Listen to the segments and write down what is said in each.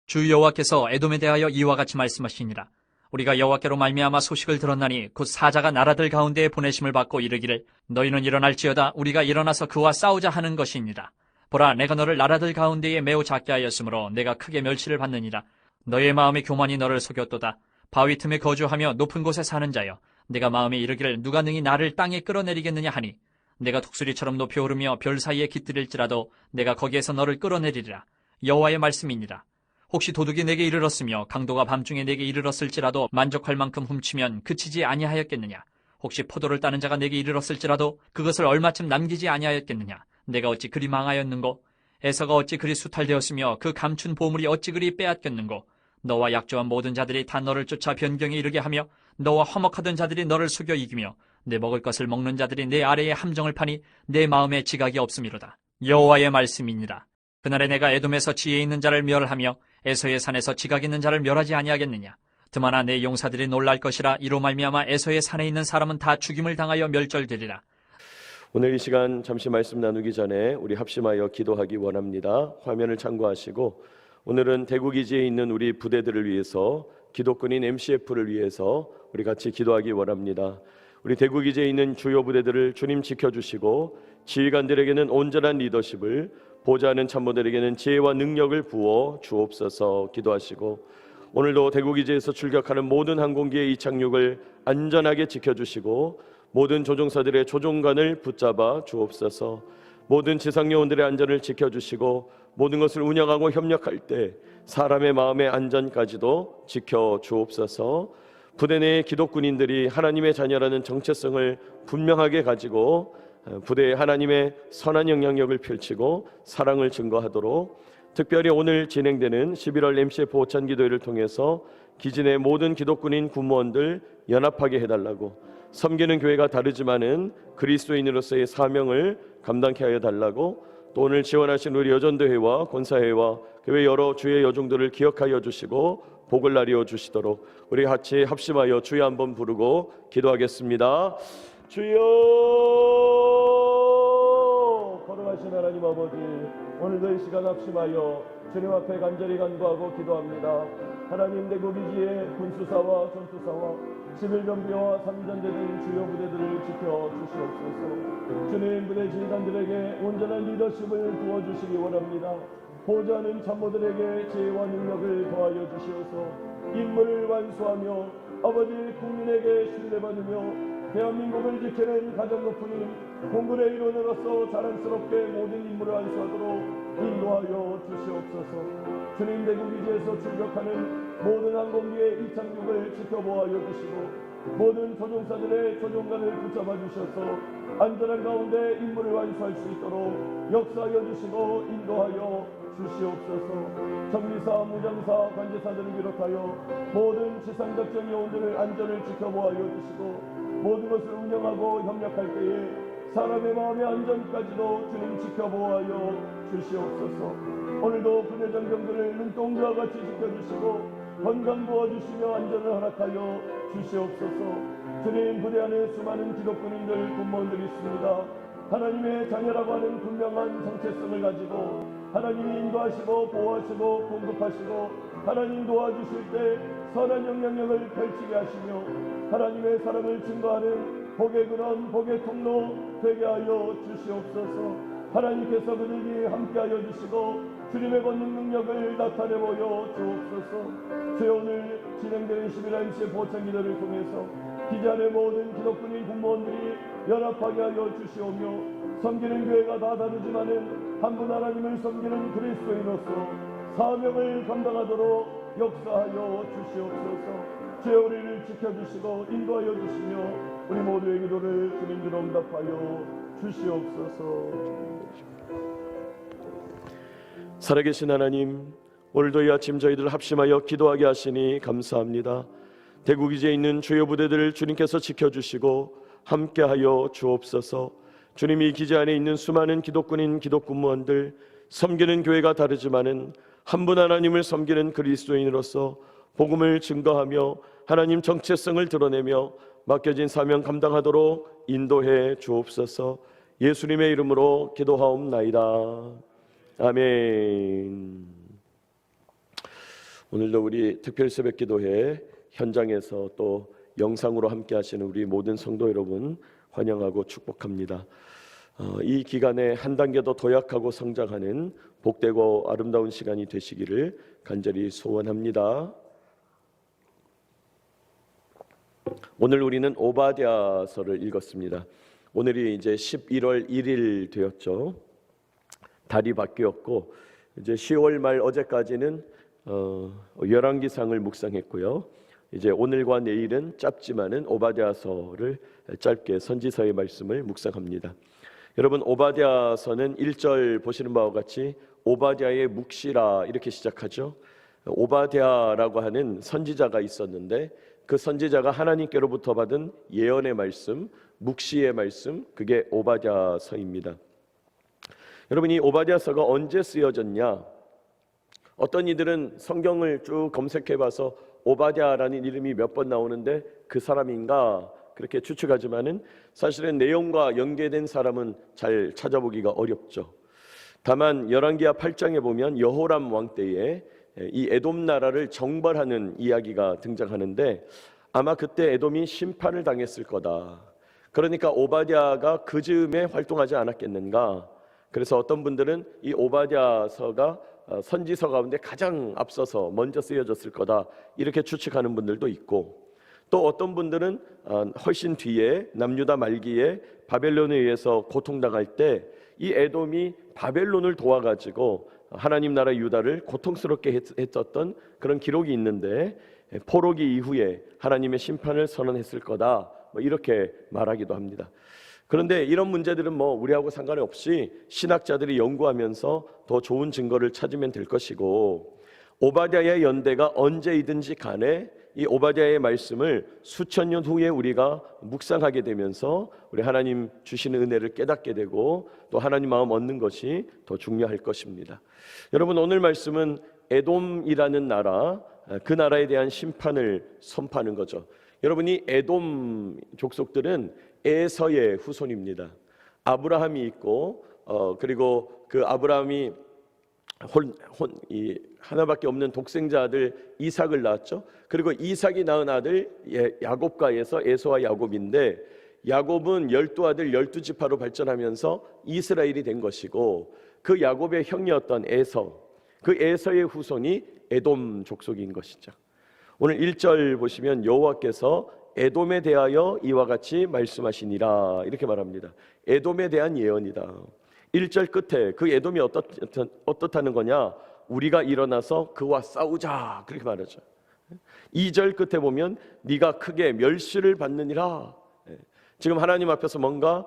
주 여호와께서 에돔에 대하여 이와 같이 말씀하시니라. 우리가 여호와께로 말미암아 소식을 들었나니 곧 사자가 나라들 가운데에 보내심을 받고 이르기를 너희는 일어날지어다 우리가 일어나서 그와 싸우자 하는 것이니라. 보라, 내가 너를 나라들 가운데에 매우 작게 하였으므로 내가 크게 멸시를 받느니라. 너의 마음의 교만이 너를 속였도다. 바위 틈에 거주하며 높은 곳에 사는 자여, 내가 마음에 이르기를 누가 능히 나를 땅에 끌어내리겠느냐 하니, 내가 독수리처럼 높이 오르며 별 사이에 깃들일지라도 내가 거기에서 너를 끌어내리리라. 여호와의 말씀이니라. 혹시 도둑이 내게 이르렀으며 강도가 밤중에 내게 이르렀을지라도 만족할 만큼 훔치면 그치지 아니하였겠느냐? 혹시 포도를 따는 자가 내게 이르렀을지라도 그것을 얼마쯤 남기지 아니하였겠느냐? 내가 어찌 그리 망하였는고? 에서가 어찌 그리 수탈되었으며 그 감춘 보물이 어찌 그리 빼앗겼는고? 너와 약조한 모든 자들이 다 너를 쫓아 변경에 이르게 하며 너와 화목하던 자들이 너를 속여 이기며 내 먹을 것을 먹는 자들이 내 아래에 함정을 파니 내 마음에 지각이 없음이로다. 여호와의 말씀이니라. 그날에 내가 에돔에서 지혜 있는 자를 멸하며 에서의 산에서 지각 있는 자를 멸하지 아니하겠느냐. 드마나 내 용사들이 놀랄 것이라. 이로 말미암아 에서의 산에 있는 사람은 다 죽임을 당하여 멸절되리라. 오늘 이 시간 잠시 말씀 나누기 전에 우리 합심하여 기도하기 원합니다. 화면을 참고하시고 오늘은 대구기지에 있는 우리 부대들을 위해서, 기독군인 MCF를 위해서 우리 같이 기도하기 원합니다. 우리 대구기지에 있는 주요 부대들을 주님 지켜주시고 지휘관들에게는 온전한 리더십을, 보좌하는 참모들에게는 지혜와 능력을 부어 주옵소서. 기도하시고 오늘도 대구기지에서 출격하는 모든 항공기의 이착륙을 안전하게 지켜주시고 모든 조종사들의 조종관을 붙잡아 주옵소서. 모든 지상요원들의 안전을 지켜주시고 모든 것을 운영하고 협력할 때 사람의 마음의 안전까지도 지켜주옵소서. 부대 내의 기독군인들이 하나님의 자녀라는 정체성을 분명하게 가지고 부대에 하나님의 선한 영향력을 펼치고 사랑을 증거하도록, 특별히 오늘 진행되는 11월 MCF 오찬기도회를 통해서 기지 내 모든 기독군인 군무원들 연합하게 해달라고, 섬기는 교회가 다르지만은 그리스도인으로서의 사명을 감당케 하여 달라고, 또 오늘 지원하신 우리 여전도회와 권사회와 교회 여러 주의 여종들을 기억하여 주시고 복을 나리어 주시도록 우리 같이 합심하여 주여 한번 부르고 기도하겠습니다. 주여, 걸어가신 하나님 아버지, 오늘도 이 시간 합심하여 주님 앞에 간절히 간구하고 기도합니다. 하나님, 대구기지의 군수사와 전투사와 11병비와 3전대 등 주요 부대들을 지켜주시옵소서. 주님, 부대 지휘관들에게 온전한 리더십을 부어주시기 원합니다. 보좌하는 참모들에게 지혜와 능력을 더하여 주시옵소서. 임무를 완수하며 아버지 국민에게 신뢰받으며 대한민국을 지키는 가장 높은 힘, 공군의 일원으로서 자랑스럽게 모든 임무를 완수하도록 인도하여 주시옵소서. 주님, 대구기지에서 출격하는 모든 항공기의 이착륙을 지켜보아 주시고 모든 조종사들의 조종관을 붙잡아 주셔서 안전한 가운데 임무를 완수할 수 있도록 역사하여 주시고 인도하여 주시옵소서. 정비사, 무장사, 관제사들을 비롯하여 모든 지상작전 요원들의 안전을 지켜보아 주시고 모든 것을 운영하고 협력할 때에 사람의 마음의 안전까지도 주님 지켜보아여 주시옵소서. 오늘도 부대 장병들을 눈동자와 같이 지켜주시고 건강 도와주시며 안전을 허락하여 주시옵소서. 주님, 부대 안에 수많은 기독군인들, 군무원들이 있습니다. 하나님의 자녀라고 하는 분명한 정체성을 가지고 하나님이 인도하시고 보호하시고 공급하시고 하나님 도와주실 때 선한 영향력을 펼치게 하시며 하나님의 사랑을 증거하는 복의 근원, 복의 통로 되게 하여 주시옵소서. 하나님께서 그들이 함께하여 주시고 주님의 권능 능력을 나타내 보여 주옵소서. 주여, 오늘 진행되는 11월 MCF 보창기도를 통해서 기지 안의 모든 기독군인 군무원들이 연합하게 하여 주시오며 섬기는 교회가 다 다르지만은 한 분 하나님을 섬기는 그리스도인으로서 사명을 감당하도록 역사하여 주시옵소서. 주여, 우리를 지켜주시고 인도하여 주시며 우리 모두의 기도를 주님으로 응답하여 주시옵소서. 살아계신 하나님, 오늘도 이 아침 저희들 합심하여 기도하게 하시니 감사합니다. 대구기지에 있는 주요 부대들을 주님께서 지켜주시고 함께하여 주옵소서. 주님이 기지 안에 있는 수많은 기독군인 기독군무원들, 섬기는 교회가 다르지만은 한 분 하나님을 섬기는 그리스도인으로서 복음을 증거하며 하나님 정체성을 드러내며 맡겨진 사명 감당하도록 인도해 주옵소서. 예수님의 이름으로 기도하옵나이다. 아멘. 오늘도 우리 특별 새벽 기도회 현장에서 또 영상으로 함께 하시는 우리 모든 성도 여러분 환영하고 축복합니다. 이 기간에 한 단계 더 도약하고 성장하는 복되고 아름다운 시간이 되시기를 간절히 소원합니다. 오늘 우리는 오바댜서를 읽었습니다. 오늘이 이제 11월 1일 되었죠. 달이 바뀌었고 이제 10월 말 어제까지는 열왕기상을 묵상했고요. 이제 오늘과 내일은 짧지만은 오바댜서를 짧게 선지서의 말씀을 묵상합니다. 여러분, 오바댜서는 1절 보시는 바와 같이 오바댜의 묵시라 이렇게 시작하죠. 오바댜라고 하는 선지자가 있었는데 그 선지자가 하나님께로부터 받은 예언의 말씀, 묵시의 말씀, 그게 오바댜서입니다. 여러분, 이 오바댜서가 언제 쓰여졌냐? 어떤 이들은 성경을 쭉 검색해봐서 오바댜라는 이름이 몇 번 나오는데 그 사람인가 그렇게 추측하지만은 사실은 내용과 연계된 사람은 잘 찾아보기가 어렵죠. 다만 열왕기하 8장에 보면 여호람 왕 때에 이 에돔 나라를 정벌하는 이야기가 등장하는데 아마 그때 에돔이 심판을 당했을 거다. 그러니까 오바댜가 그 즈음에 활동하지 않았겠는가. 그래서 어떤 분들은 이 오바댜서가 선지서 가운데 가장 앞서서 먼저 쓰여졌을 거다 이렇게 추측하는 분들도 있고, 또 어떤 분들은 훨씬 뒤에 남유다 말기에 바벨론에 의해서 고통당할 때 이 에돔이 바벨론을 도와가지고 하나님 나라 유다를 고통스럽게 했었던 그런 기록이 있는데 포로기 이후에 하나님의 심판을 선언했을 거다 이렇게 말하기도 합니다. 그런데 이런 문제들은 우리하고 상관이 없이 신학자들이 연구하면서 더 좋은 증거를 찾으면 될 것이고, 오바댜의 연대가 언제이든지 간에 이 오바댜의 말씀을 수천 년 후에 우리가 묵상하게 되면서 우리 하나님 주시는 은혜를 깨닫게 되고 또 하나님 마음 얻는 것이 더 중요할 것입니다. 여러분, 오늘 말씀은 에돔이라는 나라, 그 나라에 대한 심판을 선포하는 거죠. 여러분이 에돔 족속들은 에서의 후손입니다. 아브라함이 있고 그리고 그 아브라함이 하나밖에 없는 독생자 아들 이삭을 낳았죠. 그리고 이삭이 낳은 아들 야곱과 에서와 야곱인데, 야곱은 12아들 12지파로 발전하면서 이스라엘이 된 것이고, 그 야곱의 형이었던 에서, 그 에서의 후손이 에돔 족속인 것이죠. 오늘 1절 보시면 여호와께서 에돔에 대하여 이와 같이 말씀하시니라 이렇게 말합니다. 에돔에 대한 예언이다. 1절 끝에 그 에돔이 어떻다는 거냐? 우리가 일어나서 그와 싸우자 그렇게 말하죠. 2절 끝에 보면 네가 크게 멸시를 받느니라. 지금 하나님 앞에서 뭔가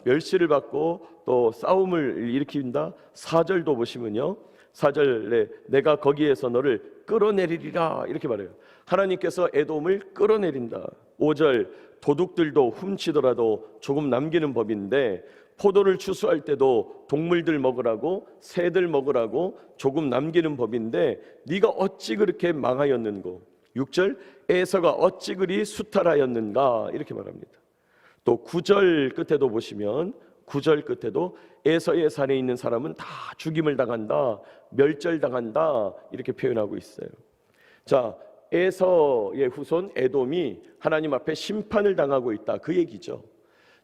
멸시를 받고 또 싸움을 일으킨다. 4절도 보시면요, 4절에 내가 거기에서 너를 끌어내리리라 이렇게 말해요. 하나님께서 에돔을 끌어내린다. 5절 도둑들도 훔치더라도 조금 남기는 법인데 포도를 추수할 때도 동물들 먹으라고 새들 먹으라고 조금 남기는 법인데 네가 어찌 그렇게 망하였는고. 6절 에서가 어찌 그리 수탈하였는가 이렇게 말합니다. 또 9절 끝에도 보시면 9절 끝에도 에서의 산에 있는 사람은 다 죽임을 당한다, 멸절당한다 이렇게 표현하고 있어요. 자, 에서의 후손 에돔이 하나님 앞에 심판을 당하고 있다 그 얘기죠.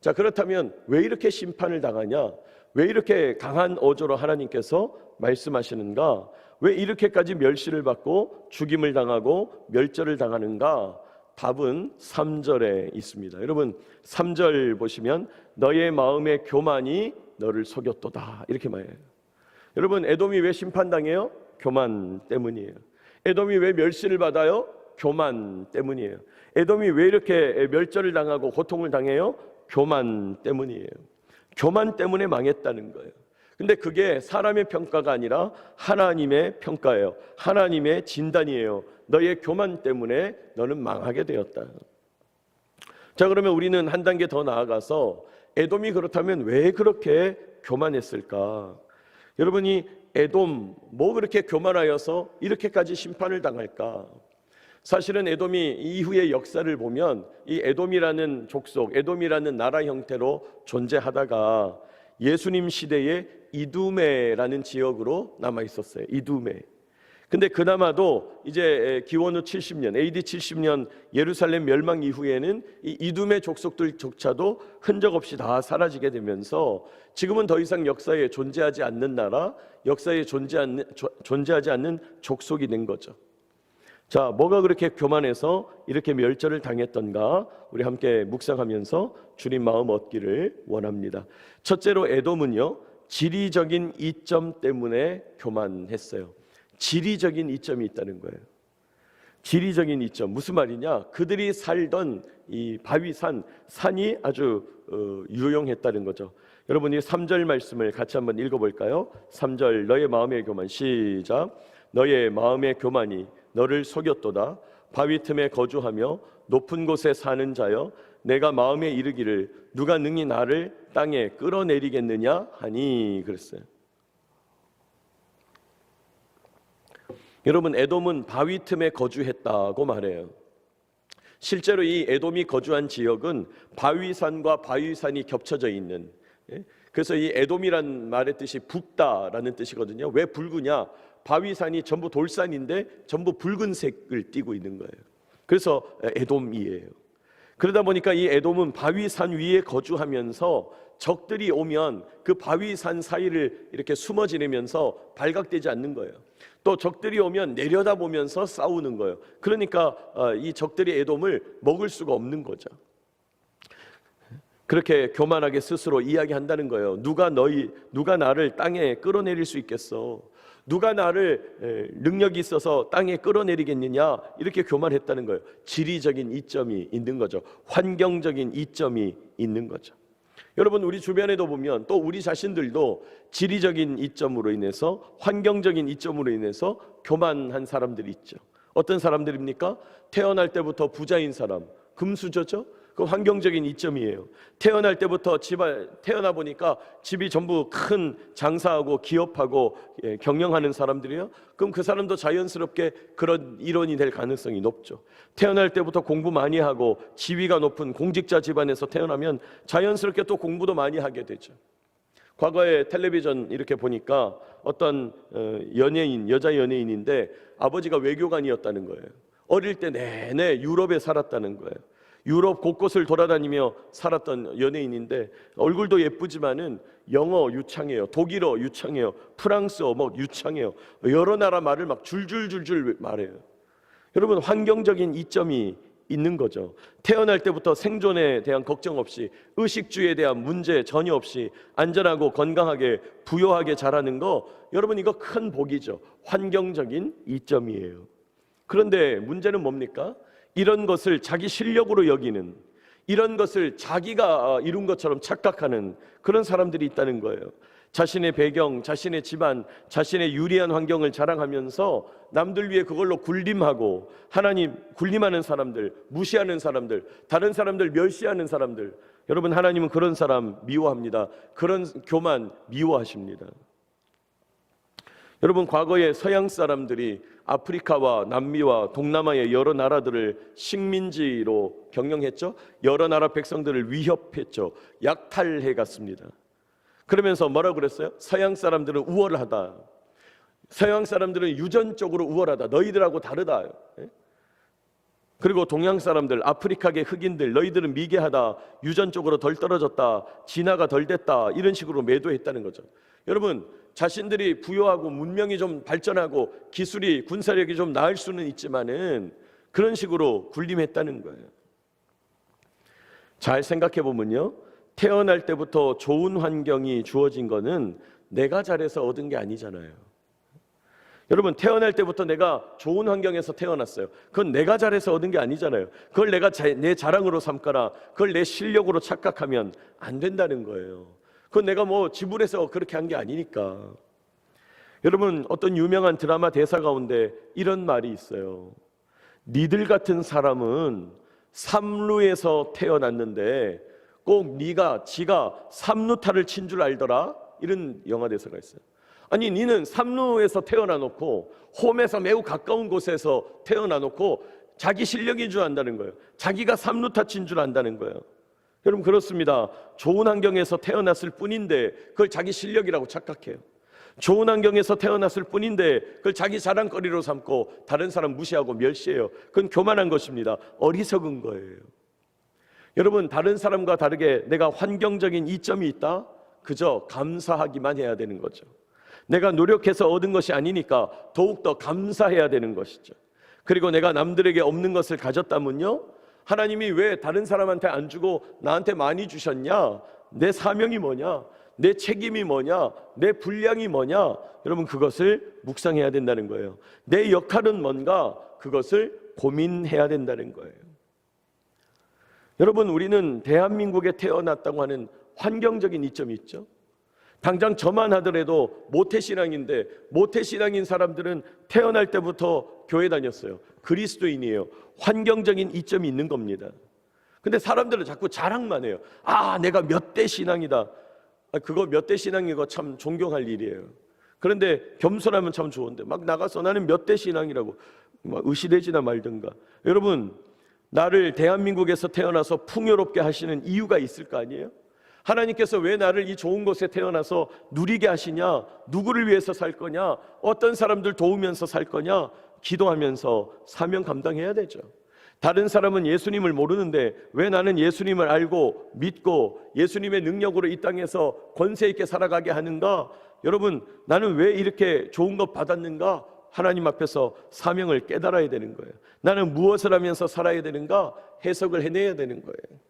자, 그렇다면 왜 이렇게 심판을 당하냐? 왜 이렇게 강한 어조로 하나님께서 말씀하시는가? 왜 이렇게까지 멸시를 받고 죽임을 당하고 멸절을 당하는가? 답은 3절에 있습니다. 여러분, 3절 보시면 너의 마음의 교만이 너를 속였도다 이렇게 말해요. 여러분, 에돔이 왜 심판당해요? 교만 때문이에요. 에돔이 왜 멸시를 받아요? 교만 때문이에요. 에돔이 왜 이렇게 멸절을 당하고 고통을 당해요? 교만 때문이에요. 교만 때문에 망했다는 거예요. 근데 그게 사람의 평가가 아니라 하나님의 평가예요. 하나님의 진단이에요. 너의 교만 때문에 너는 망하게 되었다. 자, 그러면 우리는 한 단계 더 나아가서 에돔이 그렇다면 왜 그렇게 교만했을까? 여러분이 에돔 뭐 그렇게 교만하여서 이렇게까지 심판을 당할까? 사실은 에돔이 이후의 역사를 보면 이 에돔이라는 족속, 에돔이라는 나라 형태로 존재하다가 예수님 시대에 이두메라는 지역으로 남아 있었어요. 이두메. 근데 그나마도 이제 기원 후 70년, AD 70년 예루살렘 멸망 이후에는 이 이두메 족속들조차도 흔적 없이 다 사라지게 되면서 지금은 더 이상 역사에 존재하지 않는 나라, 역사에 존재하지 않는 족속이 된 거죠. 자, 뭐가 그렇게 교만해서 이렇게 멸절을 당했던가? 우리 함께 묵상하면서 주님 마음 얻기를 원합니다. 첫째로 에돔은요, 지리적인 이점 때문에 교만했어요. 지리적인 이점이 있다는 거예요. 지리적인 이점, 무슨 말이냐? 그들이 살던 이 바위산, 산이 아주 유용했다는 거죠. 여러분이 3절 말씀을 같이 한번 읽어볼까요? 3절, 너의 마음의 교만, 시작. 너의 마음의 교만이 너를 속였도다. 바위 틈에 거주하며 높은 곳에 사는 자여, 내가 마음에 이르기를 누가 능히 나를 땅에 끌어내리겠느냐 하니, 그랬어요. 여러분, 에돔은 바위 틈에 거주했다고 말해요. 실제로 이 에돔이 거주한 지역은 바위산과 바위산이 겹쳐져 있는, 그래서 이 에돔이란 말의 뜻이 붉다라는 뜻이거든요. 왜 붉으냐? 바위산이 전부 돌산인데 전부 붉은색을 띠고 있는 거예요. 그래서 에돔이에요. 그러다 보니까 이 에돔은 바위산 위에 거주하면서 적들이 오면 그 바위산 사이를 이렇게 숨어 지내면서 발각되지 않는 거예요. 또 적들이 오면 내려다보면서 싸우는 거예요. 그러니까 이 적들이 에돔을 먹을 수가 없는 거죠. 그렇게 교만하게 스스로 이야기한다는 거예요. 누가 나를 땅에 끌어내릴 수 있겠어? 누가 나를 능력이 있어서 땅에 끌어내리겠느냐? 이렇게 교만했다는 거예요. 지리적인 이점이 있는 거죠. 환경적인 이점이 있는 거죠. 여러분, 우리 주변에도 보면 또 우리 자신들도 지리적인 이점으로 인해서, 환경적인 이점으로 인해서 교만한 사람들이 있죠. 어떤 사람들입니까? 태어날 때부터 부자인 사람, 금수저죠? 그 환경적인 이점이에요. 태어날 때부터 태어나 보니까 집이 전부 큰 장사하고 기업하고 경영하는 사람들이에요. 그럼 그 사람도 자연스럽게 그런 일원이 될 가능성이 높죠. 태어날 때부터 공부 많이 하고 지위가 높은 공직자 집안에서 태어나면 자연스럽게 또 공부도 많이 하게 되죠. 과거에 텔레비전 이렇게 보니까 어떤 여자 연예인인데 아버지가 외교관이었다는 거예요. 어릴 때 내내 유럽에 살았다는 거예요. 유럽 곳곳을 돌아다니며 살았던 연예인인데 얼굴도 예쁘지만은 영어 유창해요. 독일어 유창해요. 프랑스어 유창해요. 여러 나라 말을 막 줄줄줄줄 말해요. 여러분, 환경적인 이점이 있는 거죠. 태어날 때부터 생존에 대한 걱정 없이, 의식주에 대한 문제 전혀 없이 안전하고 건강하게 부유하게 자라는 거, 여러분, 이거 큰 복이죠. 환경적인 이점이에요. 그런데 문제는 뭡니까? 이런 것을 자기 실력으로 여기는, 이런 것을 자기가 이룬 것처럼 착각하는 그런 사람들이 있다는 거예요. 자신의 배경, 자신의 집안, 자신의 유리한 환경을 자랑하면서 남들 위해 그걸로 군림하고, 하나님 군림하는 사람들, 무시하는 사람들, 다른 사람들 멸시하는 사람들, 여러분, 하나님은 그런 사람 미워합니다. 그런 교만 미워하십니다. 여러분, 과거에 서양 사람들이 아프리카와 남미와 동남아의 여러 나라들을 식민지로 경영했죠. 여러 나라 백성들을 위협했죠. 약탈해 갔습니다. 그러면서 뭐라고 그랬어요? 서양 사람들은 우월하다. 서양 사람들은 유전적으로 우월하다. 너희들하고 다르다. 그리고 동양 사람들, 아프리카계 흑인들, 너희들은 미개하다. 유전적으로 덜 떨어졌다. 진화가 덜 됐다. 이런 식으로 매도했다는 거죠. 여러분, 자신들이 부유하고 문명이 좀 발전하고 기술이, 군사력이 좀 나을 수는 있지만은 그런 식으로 군림했다는 거예요. 잘 생각해 보면요, 태어날 때부터 좋은 환경이 주어진 거는 내가 잘해서 얻은 게 아니잖아요. 여러분, 태어날 때부터 내가 좋은 환경에서 태어났어요. 그건 내가 잘해서 얻은 게 아니잖아요. 그걸 내가 내 자랑으로 삼거나 그걸 내 실력으로 착각하면 안 된다는 거예요. 그건 내가 지불해서 그렇게 한 게 아니니까. 여러분, 어떤 유명한 드라마 대사 가운데 이런 말이 있어요. 니들 같은 사람은 삼루에서 태어났는데 꼭 지가 삼루타를 친 줄 알더라. 이런 영화 대사가 있어요. 아니, 니는 삼루에서 태어나 놓고 홈에서 매우 가까운 곳에서 태어나 놓고 자기 실력인 줄 안다는 거예요. 자기가 삼루타 친 줄 안다는 거예요. 여러분, 그렇습니다. 좋은 환경에서 태어났을 뿐인데 그걸 자기 실력이라고 착각해요. 좋은 환경에서 태어났을 뿐인데 그걸 자기 자랑거리로 삼고 다른 사람 무시하고 멸시해요. 그건 교만한 것입니다. 어리석은 거예요. 여러분, 다른 사람과 다르게 내가 환경적인 이점이 있다? 그저 감사하기만 해야 되는 거죠. 내가 노력해서 얻은 것이 아니니까 더욱더 감사해야 되는 것이죠. 그리고 내가 남들에게 없는 것을 가졌다면요, 하나님이 왜 다른 사람한테 안 주고 나한테 많이 주셨냐? 내 사명이 뭐냐? 내 책임이 뭐냐? 내 분량이 뭐냐? 여러분, 그것을 묵상해야 된다는 거예요. 내 역할은 뭔가? 그것을 고민해야 된다는 거예요. 여러분, 우리는 대한민국에 태어났다고 하는 환경적인 이점이 있죠. 당장 저만 하더라도 모태신앙인데, 모태신앙인 사람들은 태어날 때부터 교회 다녔어요. 그리스도인이에요. 환경적인 이점이 있는 겁니다. 근데 사람들은 자꾸 자랑만 해요. 아, 내가 몇 대 신앙이다. 그거 몇 대 신앙이고 참 존경할 일이에요. 그런데 겸손하면 참 좋은데 막 나가서 나는 몇 대 신앙이라고 막 의시되지나 말든가. 여러분, 나를 대한민국에서 태어나서 풍요롭게 하시는 이유가 있을 거 아니에요? 하나님께서 왜 나를 이 좋은 곳에 태어나서 누리게 하시냐? 누구를 위해서 살 거냐? 어떤 사람들 도우면서 살 거냐? 기도하면서 사명 감당해야 되죠. 다른 사람은 예수님을 모르는데 왜 나는 예수님을 알고 믿고 예수님의 능력으로 이 땅에서 권세 있게 살아가게 하는가? 여러분, 나는 왜 이렇게 좋은 것 받았는가? 하나님 앞에서 사명을 깨달아야 되는 거예요. 나는 무엇을 하면서 살아야 되는가? 해석을 해내야 되는 거예요.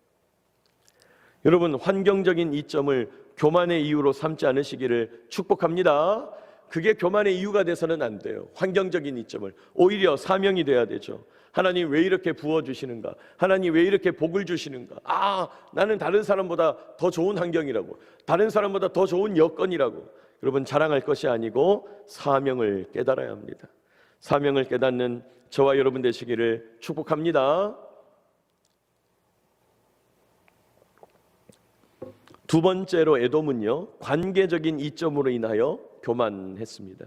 여러분, 환경적인 이점을 교만의 이유로 삼지 않으시기를 축복합니다. 그게 교만의 이유가 돼서는 안 돼요. 환경적인 이점을 오히려 사명이 돼야 되죠. 하나님 왜 이렇게 부어주시는가? 하나님 왜 이렇게 복을 주시는가? 아, 나는 다른 사람보다 더 좋은 환경이라고, 다른 사람보다 더 좋은 여건이라고. 여러분, 자랑할 것이 아니고 사명을 깨달아야 합니다. 사명을 깨닫는 저와 여러분 되시기를 축복합니다. 두 번째로 에돔은요, 관계적인 이점으로 인하여 교만했습니다.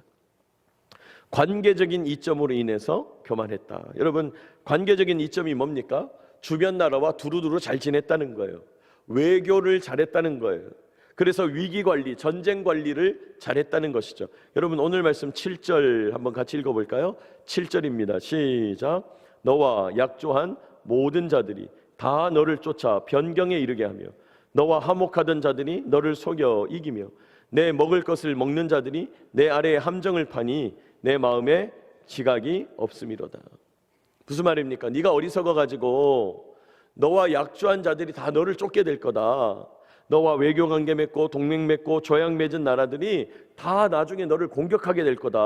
관계적인 이점으로 인해서 교만했다. 여러분, 관계적인 이점이 뭡니까? 주변 나라와 두루두루 잘 지냈다는 거예요. 외교를 잘했다는 거예요. 그래서 위기 관리, 전쟁 관리를 잘했다는 것이죠. 여러분, 오늘 말씀 7절 한번 같이 읽어볼까요? 7절입니다. 시작. 너와 약조한 모든 자들이 다 너를 쫓아 변경에 이르게 하며 너와 화목하던 자들이 너를 속여 이기며 내 먹을 것을 먹는 자들이 내 아래에 함정을 파니 내 마음에 지각이 없음이로다. 무슨 말입니까? 네가 어리석어 가지고 너와 약조한 자들이 다 너를 쫓게 될 거다. 너와 외교 관계 맺고 동맹 맺고 조약 맺은 나라들이 다 나중에 너를 공격하게 될 거다.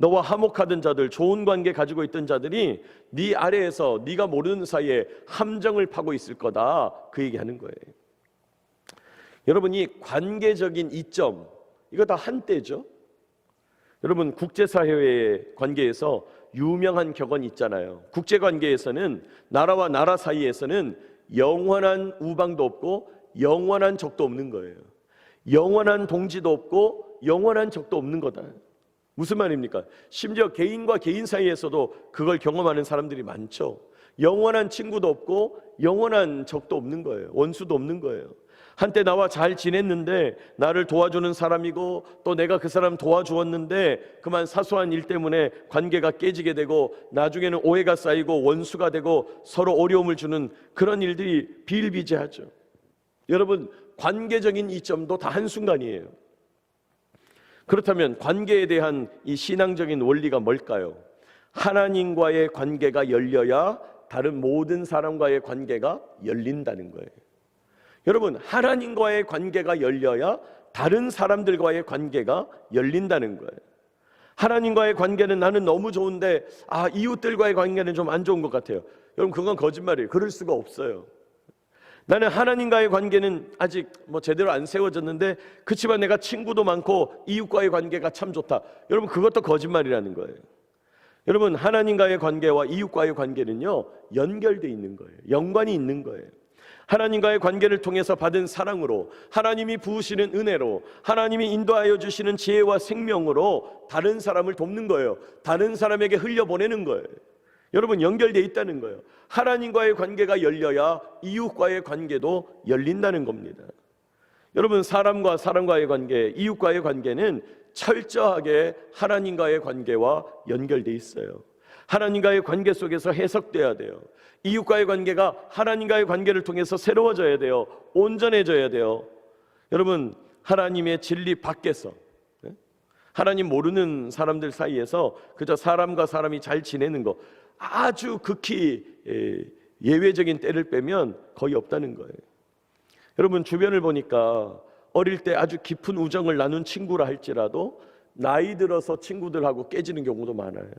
너와 화목하던 자들, 좋은 관계 가지고 있던 자들이 네 아래에서 네가 모르는 사이에 함정을 파고 있을 거다. 그 얘기하는 거예요. 여러분, 이 관계적인 이점, 이거 다 한때죠. 여러분, 국제사회의 관계에서 유명한 격언이 있잖아요. 국제관계에서는 나라와 나라 사이에서는 영원한 우방도 없고 영원한 적도 없는 거예요. 영원한 동지도 없고 영원한 적도 없는 거다. 무슨 말입니까? 심지어 개인과 개인 사이에서도 그걸 경험하는 사람들이 많죠. 영원한 친구도 없고 영원한 적도 없는 거예요. 원수도 없는 거예요. 한때 나와 잘 지냈는데 나를 도와주는 사람이고 또 내가 그 사람 도와주었는데 그만 사소한 일 때문에 관계가 깨지게 되고 나중에는 오해가 쌓이고 원수가 되고 서로 어려움을 주는 그런 일들이 비일비재하죠. 여러분, 관계적인 이점도 다 한순간이에요. 그렇다면 관계에 대한 이 신앙적인 원리가 뭘까요? 하나님과의 관계가 열려야 다른 모든 사람과의 관계가 열린다는 거예요. 여러분, 하나님과의 관계가 열려야 다른 사람들과의 관계가 열린다는 거예요. 하나님과의 관계는 나는 너무 좋은데 이웃들과의 관계는 좀 안 좋은 것 같아요. 여러분, 그건 거짓말이에요. 그럴 수가 없어요. 나는 하나님과의 관계는 아직 제대로 안 세워졌는데 그치만 내가 친구도 많고 이웃과의 관계가 참 좋다. 여러분, 그것도 거짓말이라는 거예요. 여러분, 하나님과의 관계와 이웃과의 관계는요, 연결되어 있는 거예요. 연관이 있는 거예요. 하나님과의 관계를 통해서 받은 사랑으로, 하나님이 부으시는 은혜로, 하나님이 인도하여 주시는 지혜와 생명으로 다른 사람을 돕는 거예요. 다른 사람에게 흘려보내는 거예요. 여러분, 연결되어 있다는 거예요. 하나님과의 관계가 열려야 이웃과의 관계도 열린다는 겁니다. 여러분, 사람과 사람과의 관계, 이웃과의 관계는 철저하게 하나님과의 관계와 연결되어 있어요. 하나님과의 관계 속에서 해석돼야 돼요. 이웃과의 관계가 하나님과의 관계를 통해서 새로워져야 돼요. 온전해져야 돼요. 여러분, 하나님의 진리 밖에서, 하나님 모르는 사람들 사이에서 그저 사람과 사람이 잘 지내는 거, 아주 극히 예외적인 때를 빼면 거의 없다는 거예요. 여러분, 주변을 보니까 어릴 때 아주 깊은 우정을 나눈 친구라 할지라도 나이 들어서 친구들하고 깨지는 경우도 많아요.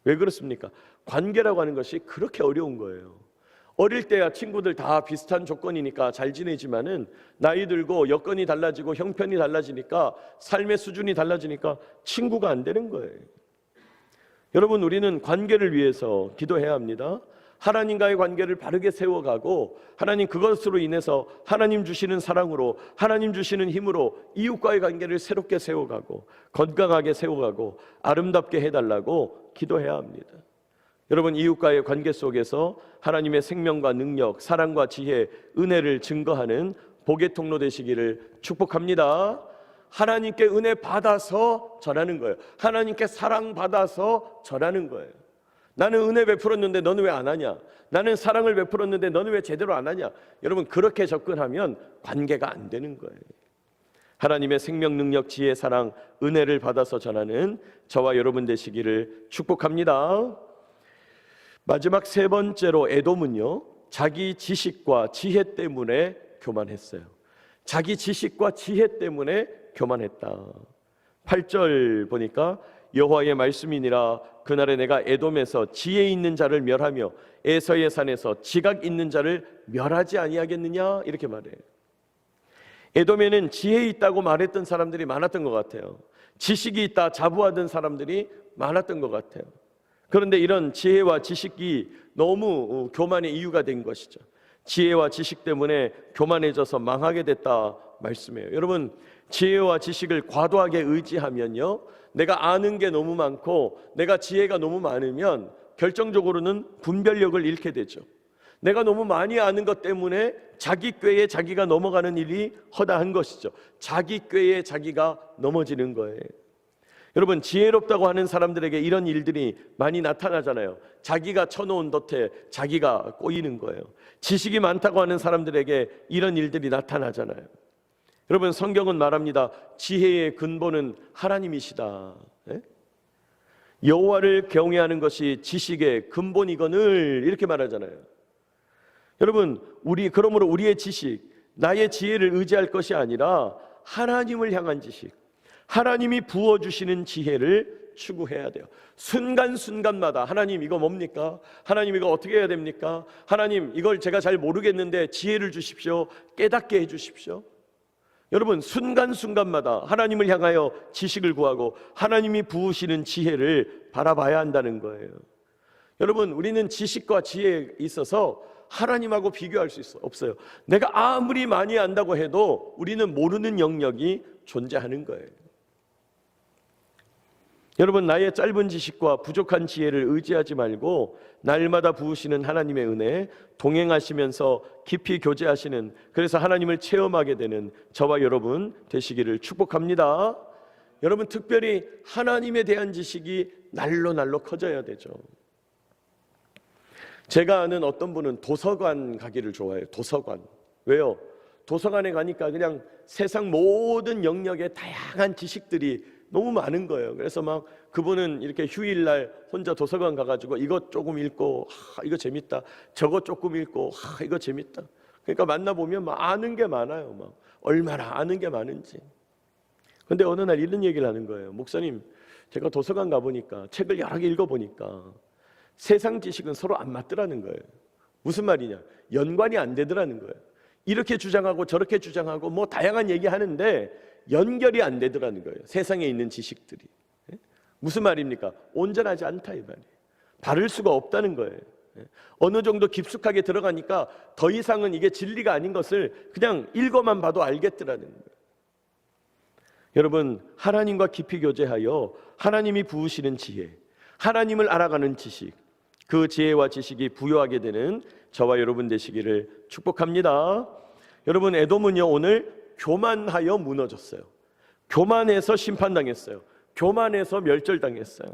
왜 그렇습니까? 관계라고 하는 것이 그렇게 어려운 거예요. 어릴 때야 친구들 다 비슷한 조건이니까 잘 지내지만은 나이 들고 여건이 달라지고 형편이 달라지니까, 삶의 수준이 달라지니까 친구가 안 되는 거예요. 여러분, 우리는 관계를 위해서 기도해야 합니다. 하나님과의 관계를 바르게 세워가고, 하나님 그것으로 인해서 하나님 주시는 사랑으로, 하나님 주시는 힘으로 이웃과의 관계를 새롭게 세워가고 건강하게 세워가고 아름답게 해달라고 기도해야 합니다. 여러분, 이웃과의 관계 속에서 하나님의 생명과 능력, 사랑과 지혜, 은혜를 증거하는 복의 통로 되시기를 축복합니다. 하나님께 은혜 받아서 전하는 거예요. 하나님께 사랑 받아서 전하는 거예요. 나는 은혜 베풀었는데 너는 왜 안 하냐? 나는 사랑을 베풀었는데 너는 왜 제대로 안 하냐? 여러분, 그렇게 접근하면 관계가 안 되는 거예요. 하나님의 생명, 능력, 지혜, 사랑, 은혜를 받아서 전하는 저와 여러분 되시기를 축복합니다. 마지막 세 번째로, 에돔은요, 자기 지식과 지혜 때문에 교만했어요. 자기 지식과 지혜 때문에 교만했다. 8절 보니까 여호와의 말씀이니라, 그날에 내가 에돔에서 지혜 있는 자를 멸하며 에서의 산에서 지각 있는 자를 멸하지 아니하겠느냐, 이렇게 말해요. 에돔에는 지혜 있다고 말했던 사람들이 많았던 것 같아요. 지식이 있다 자부하던 사람들이 많았던 것 같아요. 그런데 이런 지혜와 지식이 너무 교만의 이유가 된 것이죠. 지혜와 지식 때문에 교만해져서 망하게 됐다 말씀해요. 여러분, 지혜와 지식을 과도하게 의지하면요, 내가 아는 게 너무 많고 내가 지혜가 너무 많으면 결정적으로는 분별력을 잃게 되죠. 내가 너무 많이 아는 것 때문에 자기 꾀에 자기가 넘어가는 일이 허다한 것이죠. 자기 꾀에 자기가 넘어지는 거예요. 여러분, 지혜롭다고 하는 사람들에게 이런 일들이 많이 나타나잖아요. 자기가 쳐놓은 덫에 자기가 꼬이는 거예요. 지식이 많다고 하는 사람들에게 이런 일들이 나타나잖아요. 여러분, 성경은 말합니다. 지혜의 근본은 하나님이시다. 여호와를 경외하는 것이 지식의 근본이거늘, 이렇게 말하잖아요. 여러분, 그러므로 우리의 지식, 나의 지혜를 의지할 것이 아니라 하나님을 향한 지식, 하나님이 부어주시는 지혜를 추구해야 돼요. 순간순간마다 하나님 이거 뭡니까? 하나님 이거 어떻게 해야 됩니까? 하나님 이걸 제가 잘 모르겠는데 지혜를 주십시오. 깨닫게 해주십시오. 여러분, 순간순간마다 하나님을 향하여 지식을 구하고 하나님이 부으시는 지혜를 바라봐야 한다는 거예요. 여러분, 우리는 지식과 지혜에 있어서 하나님하고 비교할 수 없어요. 내가 아무리 많이 안다고 해도 우리는 모르는 영역이 존재하는 거예요. 여러분, 나의 짧은 지식과 부족한 지혜를 의지하지 말고 날마다 부으시는 하나님의 은혜, 동행하시면서 깊이 교제하시는, 그래서 하나님을 체험하게 되는 저와 여러분 되시기를 축복합니다. 여러분, 특별히 하나님에 대한 지식이 날로 날로 커져야 되죠. 제가 아는 어떤 분은 도서관 가기를 좋아해요. 도서관. 왜요? 도서관에 가니까 그냥 세상 모든 영역의 다양한 지식들이 너무 많은 거예요. 그래서 막 그분은 이렇게 휴일날 혼자 도서관 가가지고 이것 조금 읽고, 이거 재밌다. 저것 조금 읽고, 이거 재밌다. 그러니까 만나보면 막 아는 게 많아요. 막 얼마나 아는 게 많은지. 근데 어느 날 이런 얘기를 하는 거예요. 목사님, 제가 도서관 가보니까, 책을 여러 개 읽어보니까 세상 지식은 서로 안 맞더라는 거예요. 무슨 말이냐? 연관이 안 되더라는 거예요. 이렇게 주장하고 저렇게 주장하고 뭐 다양한 얘기 하는데 연결이 안 되더라는 거예요. 세상에 있는 지식들이. 무슨 말입니까? 온전하지 않다, 이 말이에요. 바를 수가 없다는 거예요. 어느 정도 깊숙하게 들어가니까 더 이상은 이게 진리가 아닌 것을 그냥 읽어만 봐도 알겠더라는 거예요. 여러분, 하나님과 깊이 교제하여 하나님이 부으시는 지혜, 하나님을 알아가는 지식, 그 지혜와 지식이 부여하게 되는 저와 여러분 되시기를 축복합니다. 여러분, 에돔은요, 오늘 교만하여 무너졌어요. 교만해서 심판당했어요. 교만해서 멸절당했어요.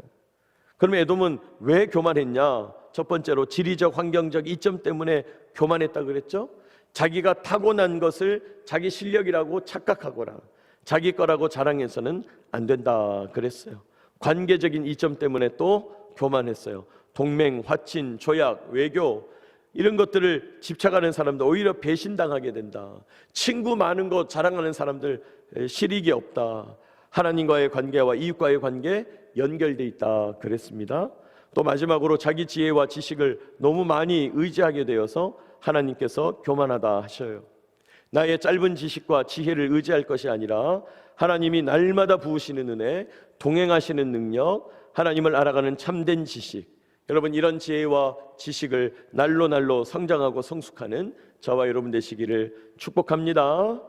그러면 에돔은 왜 교만했냐? 첫 번째로 지리적 환경적 이점 때문에 교만했다 그랬죠. 자기가 타고난 것을 자기 실력이라고 착각하거나 자기 거라고 자랑해서는 안 된다 그랬어요. 관계적인 이점 때문에 또 교만했어요. 동맹, 화친, 조약, 외교 이런 것들을 집착하는 사람들 오히려 배신당하게 된다. 친구 많은 거 자랑하는 사람들 실익이 없다. 하나님과의 관계와 이웃과의 관계 연결돼 있다 그랬습니다. 또 마지막으로 자기 지혜와 지식을 너무 많이 의지하게 되어서 하나님께서 교만하다 하셔요. 나의 짧은 지식과 지혜를 의지할 것이 아니라 하나님이 날마다 부으시는 은혜, 동행하시는 능력, 하나님을 알아가는 참된 지식, 여러분 이런 지혜와 지식을 날로 날로 성장하고 성숙하는 저와 여러분 되시기를 축복합니다.